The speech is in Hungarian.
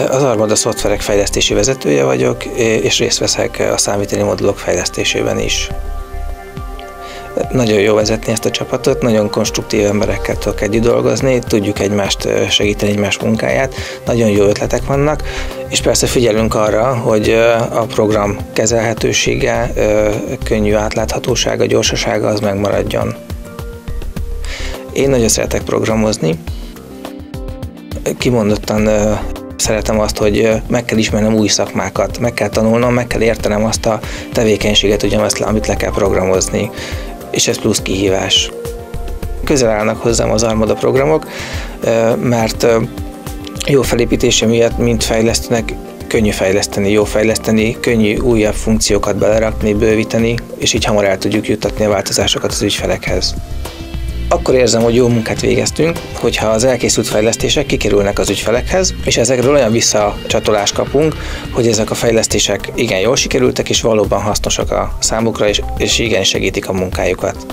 Az Armada szoftverek fejlesztési vezetője vagyok, és részt veszek a számviteli modulok fejlesztésében is. Nagyon jó vezetni ezt a csapatot, nagyon konstruktív emberekkel tudok együtt dolgozni, tudjuk egymást segíteni, egymás munkáját, nagyon jó ötletek vannak, és persze figyelünk arra, hogy a program kezelhetősége, könnyű átláthatósága, gyorsasága az megmaradjon. Én nagyon szeretek programozni, kimondottan szeretem azt, hogy meg kell ismernem új szakmákat, meg kell tanulnom, meg kell értenem azt a tevékenységet, amit le kell programozni, és ez plusz kihívás. Közel állnak hozzám az Armada programok, mert jó felépítése miatt, mint fejlesztőnek, könnyű fejleszteni, jó fejleszteni, könnyű újabb funkciókat belerakni, bővíteni, és így hamar el tudjuk juttatni a változásokat az ügyfelekhez. Akkor érzem, hogy jó munkát végeztünk, hogyha az elkészült fejlesztések kikerülnek az ügyfelekhez, és ezekről olyan visszacsatolást kapunk, hogy ezek a fejlesztések igen jól sikerültek, és valóban hasznosak a számukra, és igen segítik a munkájukat.